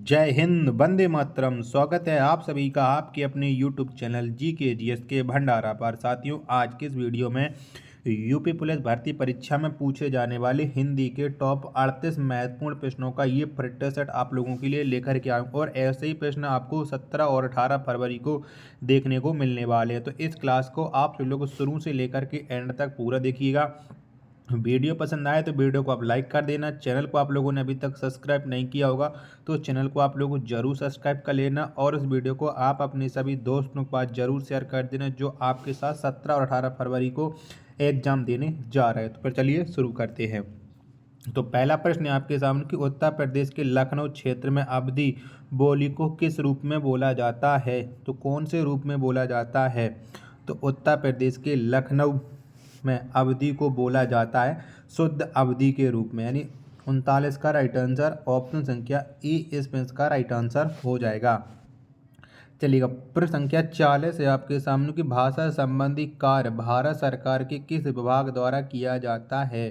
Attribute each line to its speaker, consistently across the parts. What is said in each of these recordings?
Speaker 1: जय हिंद, वंदे मातरम। स्वागत है आप सभी का आपके अपने यूट्यूब चैनल GK GS के भंडारा पर। साथियों, आज के इस वीडियो में यूपी पुलिस भर्ती परीक्षा में पूछे जाने वाले हिंदी के टॉप 38 महत्वपूर्ण प्रश्नों का ये प्रिंटर सेट आप लोगों के लिए लेकर के आऊँ और ऐसे ही प्रश्न आपको 17 और 18 फरवरी को देखने को मिलने वाले हैं। तो इस क्लास को आप सभी लोग शुरू से लेकर के एंड तक पूरा देखिएगा। वीडियो पसंद आए तो वीडियो को आप लाइक कर देना। चैनल को आप लोगों ने अभी तक सब्सक्राइब नहीं किया होगा तो चैनल को आप लोगों जरूर सब्सक्राइब कर लेना और इस वीडियो को आप अपने सभी दोस्तों के पास जरूर शेयर कर देना जो आपके साथ 17 और 18 फरवरी को एग्जाम देने जा रहे हैं। तो फिर चलिए शुरू करते हैं। तो पहला प्रश्न है आपके सामने कि उत्तर प्रदेश के लखनऊ क्षेत्र में अवधी बोली को किस रूप में बोला जाता है। तो कौन से रूप में बोला जाता है। तो उत्तर प्रदेश के लखनऊ में अवधी को बोला जाता है शुद्ध अवधी के रूप में, यानी 39 का राइट आंसर ऑप्शन संख्या ए इसमें इसका राइट आंसर हो जाएगा। चलिएगा, प्रश्न संख्या 40 है आपके सामने की भाषा संबंधी कार्य भारत सरकार के किस विभाग द्वारा किया जाता है।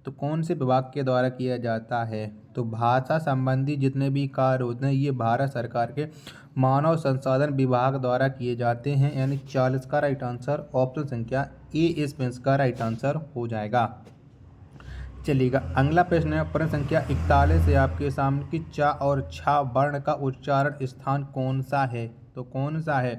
Speaker 1: तो कौन से विभाग के द्वारा किया जाता है। तो भाषा संबंधी जितने भी कार्य होते हैं ये भारत सरकार के मानव संसाधन विभाग द्वारा किए जाते हैं, यानी 40 का राइट आंसर ऑप्शन संख्या ए इसमें इसका राइट आंसर हो जाएगा। चलिएगा, अगला प्रश्न है प्रश्न संख्या 41 है आपके सामने कि चा और छा वर्ण का उच्चारण स्थान कौन सा है। तो कौन सा है।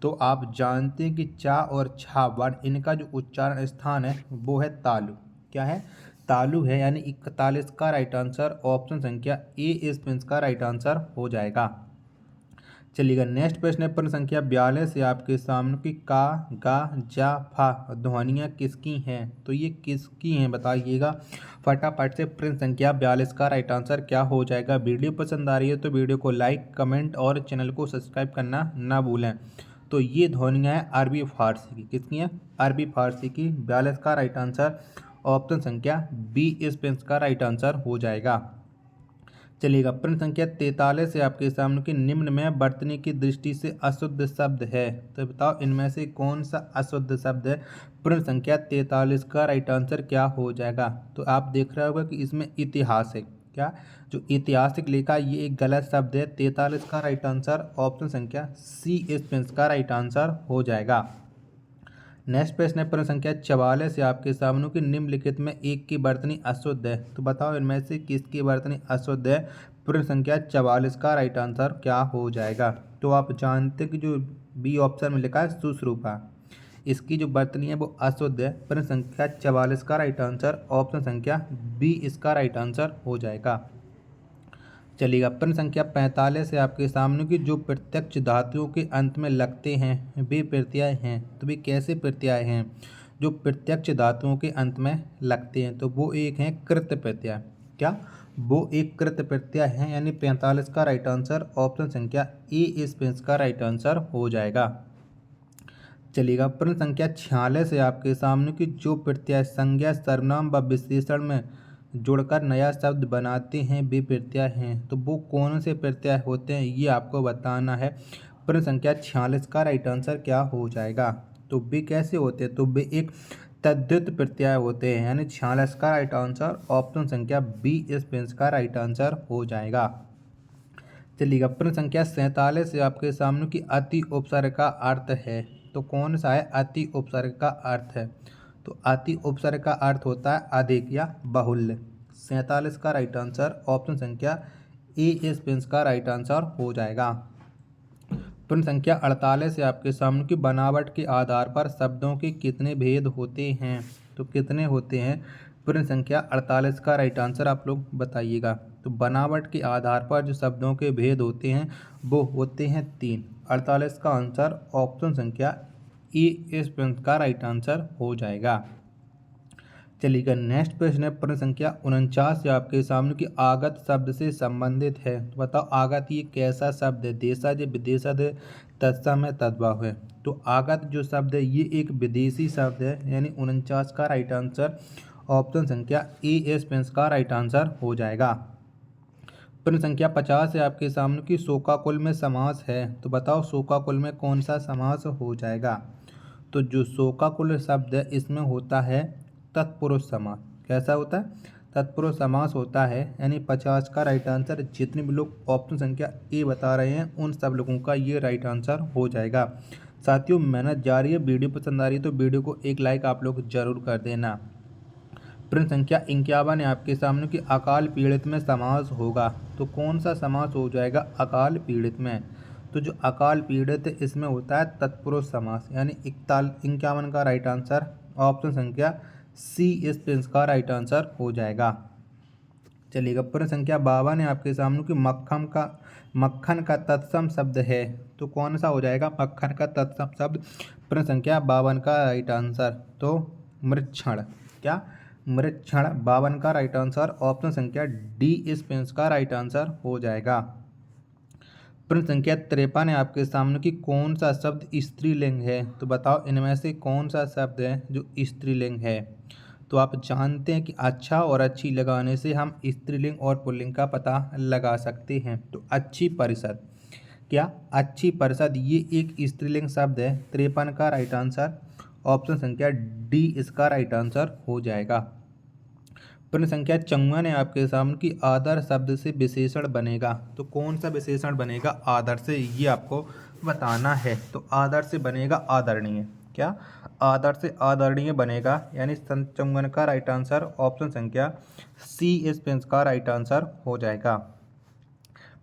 Speaker 1: तो आप जानते हैं कि चा और छा वर्ण इनका जो उच्चारण स्थान है वो है तालु। क्या है। तालु है, यानी 41 का राइट आंसर ऑप्शन संख्या ए इसमें इसका राइट आंसर हो जाएगा। चलिएगा, नेक्स्ट प्रश्न है प्रश्न संख्या 42 है आपके सामने की का गा जा फा ध्वनियाँ किसकी हैं। तो ये किसकी हैं बताइएगा फटाफट से। प्रश्न संख्या 42 का राइट आंसर क्या हो जाएगा। वीडियो पसंद आ रही है तो वीडियो को लाइक कमेंट और चैनल को सब्सक्राइब करना ना भूलें। तो ये ध्वनियाँ हैं अरबी फारसी की। किसकी हैं। अरबी फारसी की। 42 का राइट आंसर ऑप्शन संख्या बी इस प्रश्न का राइट आंसर हो जाएगा। चलिएगा, प्रश्न संख्या 43 है आपके सामने कि निम्न में वर्तनी की दृष्टि से अशुद्ध शब्द है। तो बताओ इनमें से कौन सा अशुद्ध शब्द है। प्रश्न संख्या 43 का राइट आंसर क्या हो जाएगा। तो आप देख रहे होगा कि इसमें इतिहास है। क्या जो ऐतिहासिक लिखा ये एक गलत शब्द है। 43 का राइट आंसर ऑप्शन संख्या सी इस का राइट आंसर हो जाएगा। नेक्स्ट प्रश्न है प्रश्न संख्या 44 है आपके सामने कि निम्नलिखित में एक की वर्तनी अशुद्ध है। तो बताओ इनमें से किसकी वर्तनी अशुद्ध है। प्रश्न संख्या 44 का राइट आंसर क्या हो जाएगा। तो आप जानते कि जो बी ऑप्शन में लिखा है सुश्रूपा, इसकी जो वर्तनी है वो अशुद्ध है। प्रश्न संख्या 44 का राइट आंसर ऑप्शन संख्या बी इसका राइट आंसर हो जाएगा। चलिएगा, प्रश्न संख्या 45 है आपके सामने की जो प्रत्यक्ष धातुओं के अंत में लगते हैं वे प्रत्यय हैं। तो वे कैसे प्रत्यय हैं। जो प्रत्यक्ष धातुओं के अंत में लगते हैं तो वो एक हैं कृत प्रत्यय। क्या वो एक कृत प्रत्यय हैं, यानी 45 का राइट आंसर ऑप्शन संख्या ए इस पेंस का राइट आंसर हो जाएगा। चलिएगा, प्रश्न संख्या 46 है आपके सामने की जो प्रत्यय संज्ञा सर्वनाम व विशेषण में जुड़कर नया शब्द बनाते हैं वे प्रत्यय हैं। तो वो कौन से प्रत्यय होते हैं ये आपको बताना है। प्रश्न संख्या 46 का राइट आंसर क्या हो जाएगा। तो वे कैसे होते हैं। तो वे एक तद्धित प्रत्यय होते हैं, यानी 46 का राइट आंसर ऑप्शन संख्या बी इस पेंस का राइट आंसर हो जाएगा। चलिएगा, प्रश्न संख्या 47 है आपके सामने की अति उपसर्ग का अर्थ है। तो कौन सा है अति उपसर्ग का अर्थ है। तो अति उपसर्ग का अर्थ होता है अधिक या बाहुल्य। 47 का राइट आंसर ऑप्शन संख्या ए इस पेंस का राइट आंसर हो जाएगा। प्रश्न संख्या 48 है आपके सामने की बनावट के आधार पर शब्दों के कितने भेद होते हैं। तो कितने होते हैं। प्रश्न संख्या 48 का राइट आंसर आप लोग बताइएगा। तो बनावट के आधार पर जो शब्दों के भेद होते हैं वो होते हैं 3। 48 का आंसर ऑप्शन संख्या ए इस प्रश्न का राइट आंसर हो जाएगा। चलिएगा, नेक्स्ट प्रश्न है प्रश्न संख्या 49 है आपके सामने कि आगत शब्द से संबंधित है। तो बताओ आगत ये कैसा शब्द है। देशज विदेशज तत्सम है तद्भव है। तो आगत जो शब्द है ये एक विदेशी शब्द है, यानी 49 का राइट आंसर ऑप्शन संख्या ए एस पेंस का राइट आंसर हो जाएगा। प्रश्न संख्या 50 है आपके सामने कि शोकाकुल में समास है। तो बताओ शोकाकुल में कौन सा समास हो जाएगा। तो जो शोकाकुल शब्द है इसमें होता है तत्पुरुष समास। कैसा होता है तत्पुरुष समास होता है, यानी 50 का राइट आंसर। जितने भी लोग ऑप्शन संख्या ए बता रहे हैं उन सब लोगों का ये राइट आंसर हो जाएगा। साथियों, मेहनत जारी है। वीडियो पसंद आ रही है तो वीडियो को एक लाइक आप लोग जरूर कर देना। प्रश्न संख्या 51 है आपके सामने कि अकाल पीड़ित में समास होगा, तो कौन सा समास हो जाएगा अकाल पीड़ित में? तो जो अकाल पीड़ित है इसमें होता है तत्पुरुष समास, यानी 51 का राइट आंसर ऑप्शन संख्या सी इस का राइट आंसर हो जाएगा। चलिएगा, प्रश्न संख्या 52 है आपके सामने कि मक्खन का तत्सम शब्द है, तो कौन सा हो जाएगा मक्खन का तत्सम शब्द? प्रश्न संख्या 52 का राइट आंसर तो मृक्षण। क्या? मृक्षण। 52 का राइट आंसर ऑप्शन संख्या डी इस का राइट आंसर हो जाएगा। प्रश्न संख्या 53 है आपके सामने कि कौन सा शब्द स्त्रीलिंग है, तो बताओ इनमें से कौन सा शब्द है जो स्त्रीलिंग है? तो आप जानते हैं कि अच्छा और अच्छी लगाने से हम स्त्रीलिंग और पुल्लिंग का पता लगा सकते हैं। तो अच्छी परिषद। क्या? अच्छी परिषद ये एक स्त्रीलिंग शब्द है। 53 का राइट आंसर ऑप्शन संख्या डी इसका राइट आंसर हो जाएगा। प्रश्न संख्या 54 है आपके सामने कि आदर शब्द से विशेषण बनेगा, तो कौन सा विशेषण बनेगा आदर से, ये आपको बताना है। तो आदर से बनेगा आदरणीय। क्या? आदर से आदरणीय बनेगा, यानी 54 का राइट आंसर ऑप्शन संख्या सी इस का राइट आंसर हो जाएगा।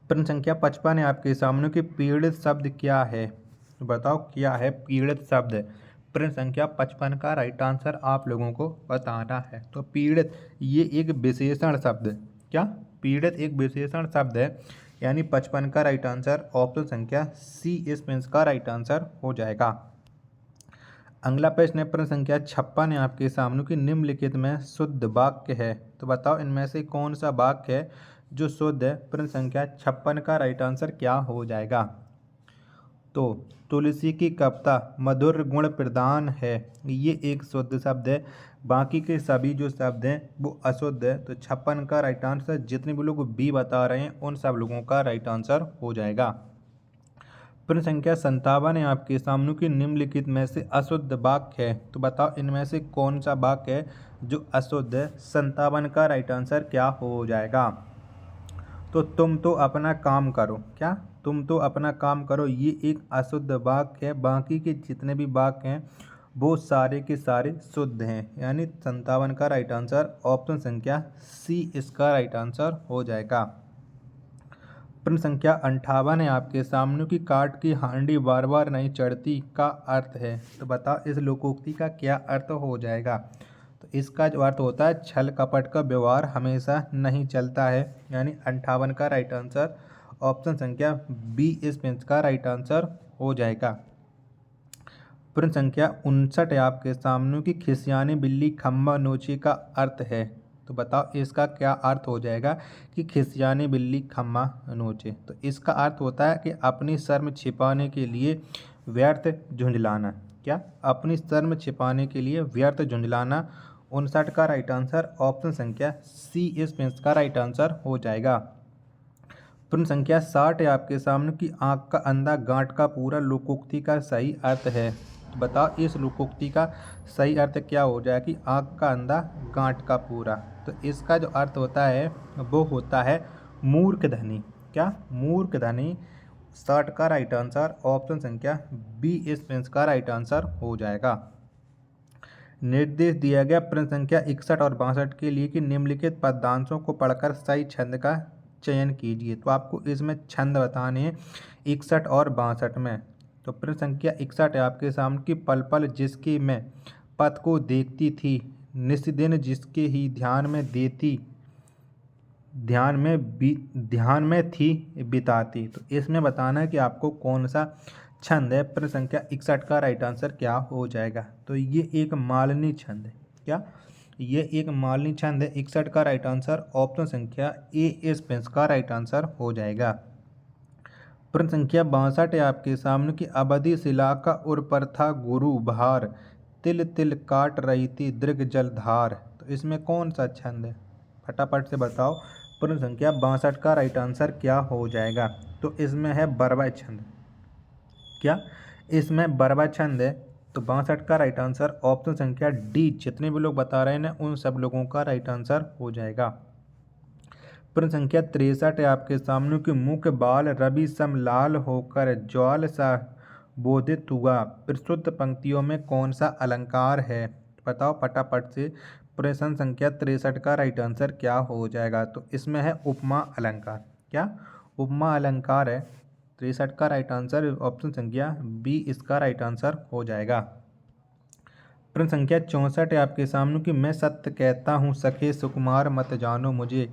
Speaker 1: प्रश्न संख्या 55 है आपके सामने कि पीड़ित शब्द क्या है, तो बताओ क्या है पीड़ित शब्द? प्रश्न संख्या 55 का राइट आंसर आप लोगों को बताना है। तो पीड़ित ये एक विशेषण शब्द है। क्या? पीड़ित एक विशेषण शब्द है, यानी 55 का राइट आंसर ऑप्शन संख्या सी इस का राइट आंसर हो जाएगा। अगला प्रश्न है प्रश्न संख्या 56 है आपके सामने कि निम्नलिखित में शुद्ध वाक्य है, तो बताओ इनमें से कौन सा वाक्य है जो शुद्ध है? प्रश्न संख्या 56 का राइट आंसर क्या हो जाएगा? तो तुलसी की कविता मधुर गुण प्रदान है, ये एक शुद्ध शब्द है। बाकी के सभी जो शब्द हैं वो अशुद्ध है। तो 56 का राइट आंसर जितने भी लोग बी बता रहे हैं उन सब लोगों का राइट आंसर हो जाएगा। प्रश्न संख्या 57 है आपके सामने कि निम्नलिखित में से अशुद्ध वाक्य है, तो बताओ इनमें से कौन सा वाक्य है जो अशुद्ध है? 57 का राइट आंसर क्या हो जाएगा? तो तुम तो अपना काम करो। क्या? तुम तो अपना काम करो ये एक अशुद्ध वाक्य है। बाकी के जितने भी वाक्य हैं वो सारे के सारे शुद्ध हैं, यानी 57 का राइट आंसर ऑप्शन संख्या सी इसका राइट आंसर हो जाएगा। प्रश्न संख्या 58 है आपके सामने कि काठ की हांडी बार बार नहीं चढ़ती का अर्थ है, तो बताओ इस लोकोक्ति का क्या अर्थ हो जाएगा? तो इसका जो अर्थ होता है छल कपट का व्यवहार हमेशा नहीं चलता है, यानी 58 का राइट आंसर ऑप्शन संख्या बी इस का राइट आंसर हो जाएगा। प्रश्न संख्या 59 है आपके सामने कि खिसियानी बिल्ली खम्बा नोची का अर्थ है, तो बताओ इसका क्या अर्थ हो जाएगा कि खिसियानी बिल्ली खम्बा नोचे? तो इसका अर्थ होता है कि अपनी शर्म छिपाने के लिए व्यर्थ झुंझलाना। क्या? अपनी शर्म छिपाने के लिए व्यर्थ झुंझलाना। 59 का राइट आंसर ऑप्शन संख्या सी इस का राइट आंसर हो जाएगा। प्रश्न संख्या 60 है आपके सामने कि आँख का अंधा गांठ का पूरा लोकोक्ति का सही अर्थ है, तो बताओ इस लोकोक्ति का सही अर्थ क्या हो जाए कि आँख का अंधा गांठ का पूरा? तो इसका जो अर्थ होता है वो होता है मूर्ख धनी। क्या? मूर्ख धनी। 60 का राइट आंसर ऑप्शन संख्या बी इस का राइट आंसर हो जाएगा। निर्देश दिया गया प्रश्न संख्या 61 और 62 के लिए कि निम्नलिखित पदांशों को पढ़कर सही छंद का चयन कीजिए। तो आपको इसमें छंद बताने हैं 61 और 62 में। तो प्रश्न संख्या 61 है आपके सामने कि पल पल जिसके मैं पथ को देखती थी, निस्दिन जिसके ही ध्यान में थी बिताती। तो इसमें बताना है कि आपको कौन सा छंद है। प्रश्न संख्या 61 का राइट आंसर क्या हो जाएगा? तो ये एक मालिनी छंद है। क्या? ये एक मालिनी छंद है। 61 का राइट आंसर ऑप्शन संख्या ए इस का राइट आंसर हो जाएगा। प्रश्न संख्या 62 है आपके सामने कि अवधि शिला का उर पर था गुरु भार, तिल तिल काट रही थी दीर्घ जलधार। तो इसमें कौन सा छंद है? फटाफट से बताओ। प्रश्न संख्या 62 का राइट आंसर क्या हो जाएगा? तो इसमें है बरवा छंद। क्या? इसमें बरवा छंद है। तो 62 का राइट आंसर ऑप्शन संख्या डी, जितने भी लोग बता रहे हैं ना उन सब लोगों का राइट आंसर हो जाएगा। प्रश्न संख्या 63 है आपके सामने कि मुख बाल रवि सम लाल होकर ज्वाल सा बोधित हुआ, प्रस्तुत पंक्तियों में कौन सा अलंकार है? बताओ फटाफट से। प्रश्न संख्या 63 का राइट आंसर क्या हो जाएगा? तो इसमें है उपमा अलंकार। क्या उपमा अलंकार है? 63 का राइट आंसर ऑप्शन संख्या बी इसका राइट आंसर हो जाएगा। प्रश्न संख्या 64 है आपके सामने कि मैं सत्य कहता हूँ सखे सुकुमार मत जानो मुझे,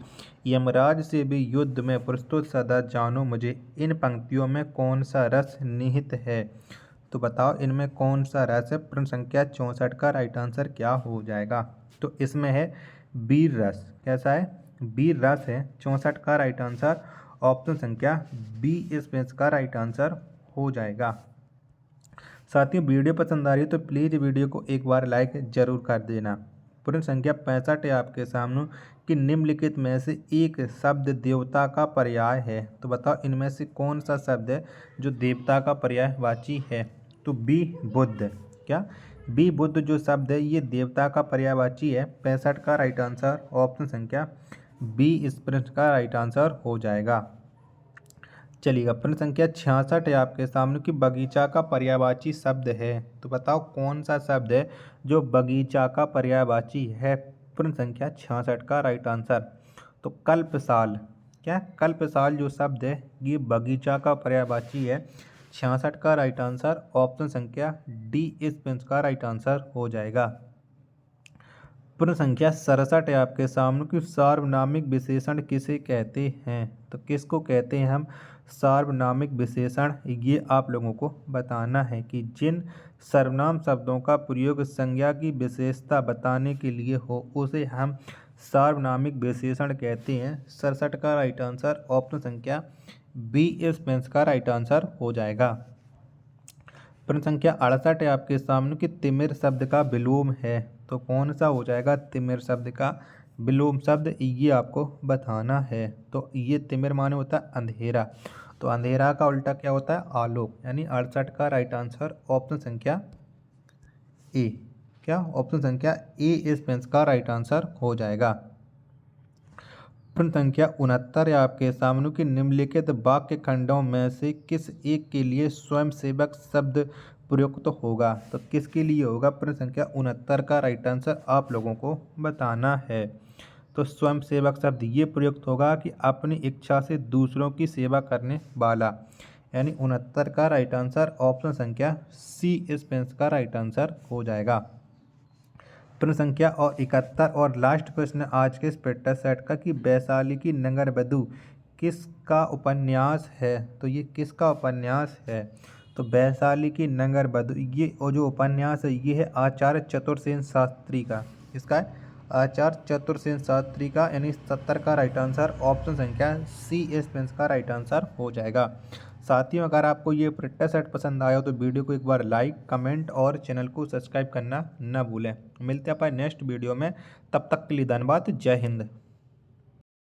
Speaker 1: यमराज से भी युद्ध में प्रस्तुत सदा जानो मुझे, इन पंक्तियों में कौन सा रस निहित है? तो बताओ इनमें कौन सा रस है? प्रश्न संख्या 64 का राइट आंसर क्या हो जाएगा? तो इसमें है वीर रस। कैसा है? वीर रस है। 64 का राइट आंसर ऑप्शन संख्या बी इसका राइट आंसर हो जाएगा। साथियों वीडियो पसंद आ रही है तो प्लीज़ वीडियो को एक बार लाइक जरूर कर देना। प्रश्न संख्या 65 है आपके सामने कि निम्नलिखित में से एक शब्द देवता का पर्याय है। तो बताओ इनमें से कौन सा शब्द है जो देवता का पर्यायवाची है? तो बी बुद्ध। क्या बी बुद्ध जो शब्द है ये देवता का पर्यायवाची है। 65 का राइट आंसर ऑप्शन संख्या बी इस प्रश्न का राइट आंसर हो जाएगा। चलिएगा प्रश्न संख्या 66 है आपके सामने कि बगीचा का पर्यायवाची शब्द है। तो बताओ कौन सा शब्द है जो बगीचा का पर्यायवाची है? प्रश्न संख्या 66 का राइट आंसर तो कल्पसाल। क्या कल्पसाल जो शब्द है ये बगीचा का पर्यायवाची है। 66 का राइट आंसर ऑप्शन संख्या डी इस प्रश्न का राइट आंसर हो जाएगा। प्रश्न संख्या 67 है आपके सामने कि सार्वनामिक विशेषण किसे कहते हैं? तो किसको कहते हैं हम सार्वनामिक विशेषण? ये आप लोगों को बताना है कि जिन सर्वनाम शब्दों का प्रयोग संज्ञा की विशेषता बताने के लिए हो उसे हम सार्वनामिक विशेषण कहते हैं। 67 का राइट आंसर ऑप्शन संख्या बी इस पेंस का राइट आंसर हो जाएगा। प्रश्न संख्या 68 है आपके सामने कि तिमिर शब्द का विलोम है। तो कौन सा हो जाएगा तिमिर शब्द का विलोम शब्द? ये आपको बताना है। तो ये तिमिर माने होता है अंधेरा, तो अंधेरा का उल्टा क्या होता है? आलोक। यानी 68 का राइट आंसर ऑप्शन संख्या ए। क्या ऑप्शन संख्या ए इस पेंस का राइट आंसर हो जाएगा। प्रश्न संख्या 69 है आपके सामने कि निम्नलिखित वाक्य खंडों में से किस एक के लिए स्वयंसेवक शब्द प्रयुक्त होगा? तो किसके लिए होगा? प्रश्न संख्या 69 का राइट आंसर आप लोगों को बताना है। तो स्वयंसेवक शब्द ये प्रयुक्त होगा कि अपनी इच्छा से दूसरों की सेवा करने वाला, यानी 69 का राइट आंसर ऑप्शन संख्या सी इस पेंस का राइट आंसर हो जाएगा। प्रश्न संख्या और 71 और लास्ट प्रश्न आज के इस प्रैक्टिस सेट का कि वैशाली की नगरवधू किसका उपन्यास है? तो ये किसका उपन्यास है? तो वैशाली की नगरवधू ये और जो उपन्यास है ये है आचार्य चतुर्सेन शास्त्री का। किसका है? आचार्य चतुर्सेन शास्त्री का, यानी 70 का राइट आंसर ऑप्शन संख्या सी इस पेंस का राइट आंसर हो जाएगा। साथियों अगर आपको ये प्रैक्टिस सेट पसंद आया हो तो वीडियो को एक बार लाइक कमेंट और चैनल को सब्सक्राइब करना न भूलें। मिलते हैं अपन नेक्स्ट वीडियो में, तब तक के लिए धन्यवाद। जय हिंद।